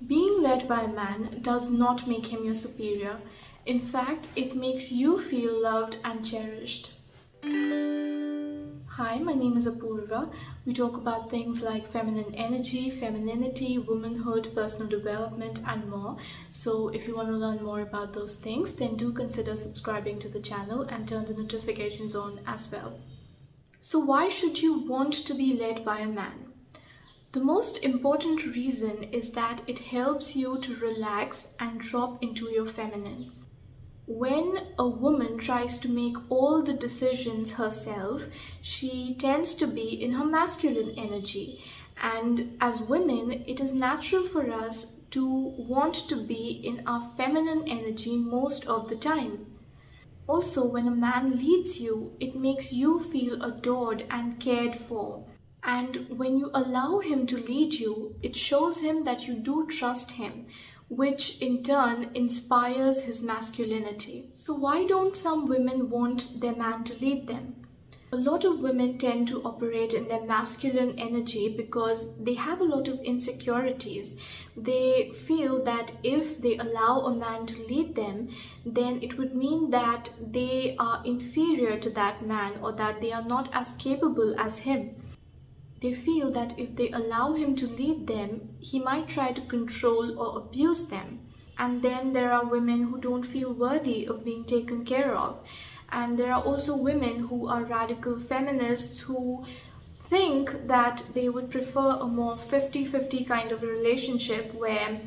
Being led by a man does not make him your superior. In fact, it makes you feel loved and cherished. Hi, my name is Apoorva. We talk about things like feminine energy, femininity, womanhood, personal development, and more. So, if you want to learn more about those things, then do consider subscribing to the channel and turn the notifications on as well. So, why should you want to be led by a man? The most important reason is that it helps you to relax and drop into your feminine. When a woman tries to make all the decisions herself, she tends to be in her masculine energy. And as women, it is natural for us to want to be in our feminine energy most of the time. Also, when a man leads you, it makes you feel adored and cared for. And when you allow him to lead you, it shows him that you do trust him, which in turn inspires his masculinity. So, why don't some women want their man to lead them? A lot of women tend to operate in their masculine energy because they have a lot of insecurities. They feel that if they allow a man to lead them, then it would mean that they are inferior to that man or that they are not as capable as him. They feel that if they allow him to lead them, he might try to control or abuse them. And then there are women who don't feel worthy of being taken care of. And there are also women who are radical feminists who think that they would prefer a more 50-50 kind of a relationship where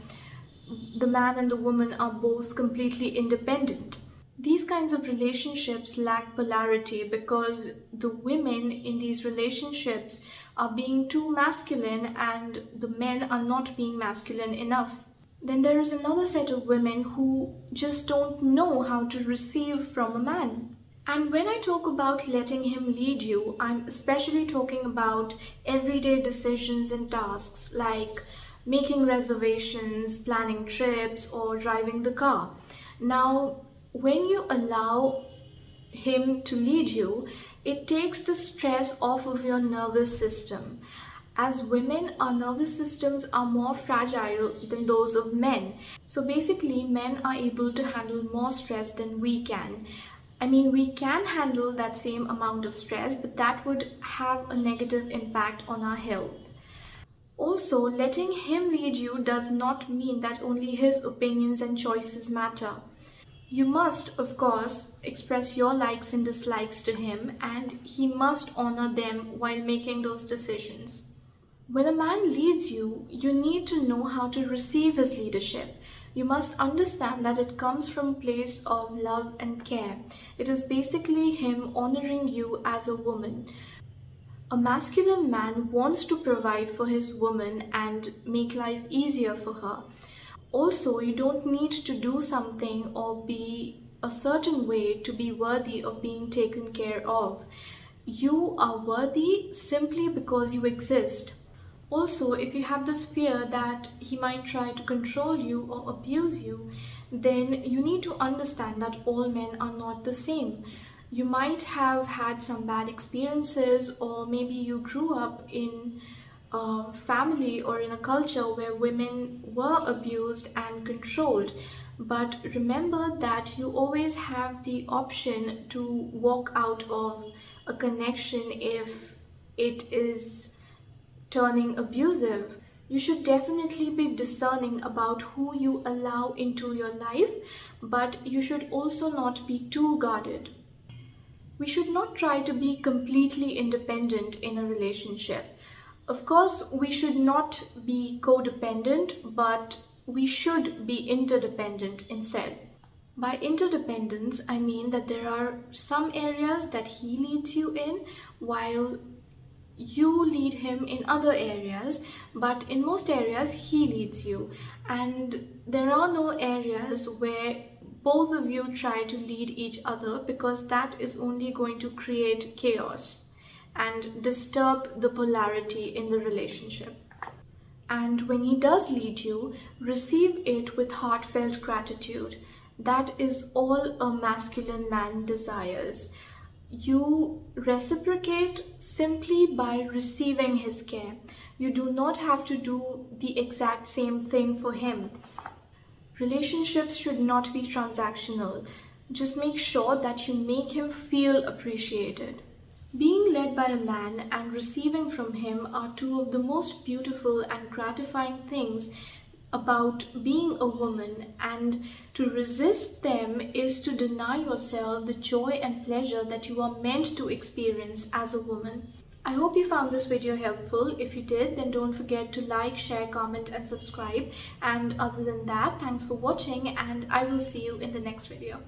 the man and the woman are both completely independent. These kinds of relationships lack polarity because the women in these relationships are being too masculine and the men are not being masculine enough. Then there is another set of women who just don't know how to receive from a man. And when I talk about letting him lead you, I'm especially talking about everyday decisions and tasks like making reservations, planning trips, or driving the car. Now, when you allow him to lead you, it takes the stress off of your nervous system. As women, our nervous systems are more fragile than those of men. So basically, men are able to handle more stress than we can. I mean, we can handle that same amount of stress, but that would have a negative impact on our health. Also, letting him lead you does not mean that only his opinions and choices matter. You must, of course, express your likes and dislikes to him, and he must honor them while making those decisions. When a man leads you, you need to know how to receive his leadership. You must understand that it comes from a place of love and care. It is basically him honoring you as a woman. A masculine man wants to provide for his woman and make life easier for her. Also, you don't need to do something or be a certain way to be worthy of being taken care of. You are worthy simply because you exist. Also, if you have this fear that he might try to control you or abuse you, then you need to understand that all men are not the same. You might have had some bad experiences, or maybe you grew up in a family or in a culture where women were abused and controlled. But remember that you always have the option to walk out of a connection if it is turning abusive. You should definitely be discerning about who you allow into your life, but you should also not be too guarded. We should not try to be completely independent in a relationship. Of course, we should not be codependent, but we should be interdependent instead. By interdependence, I mean that there are some areas that he leads you in while you lead him in other areas, but in most areas he leads you. And there are no areas where both of you try to lead each other, because that is only going to create chaos and disturb the polarity in the relationship. And when he does lead you, receive it with heartfelt gratitude. That is all a masculine man desires. You reciprocate simply by receiving his care. You do not have to do the exact same thing for him. Relationships should not be transactional. Just make sure that you make him feel appreciated. Being led by a man and receiving from him are two of the most beautiful and gratifying things about being a woman, and to resist them is to deny yourself the joy and pleasure that you are meant to experience as a woman. I hope you found this video helpful. If you did, then don't forget to like, share, comment and subscribe. And other than that, thanks for watching and I will see you in the next video.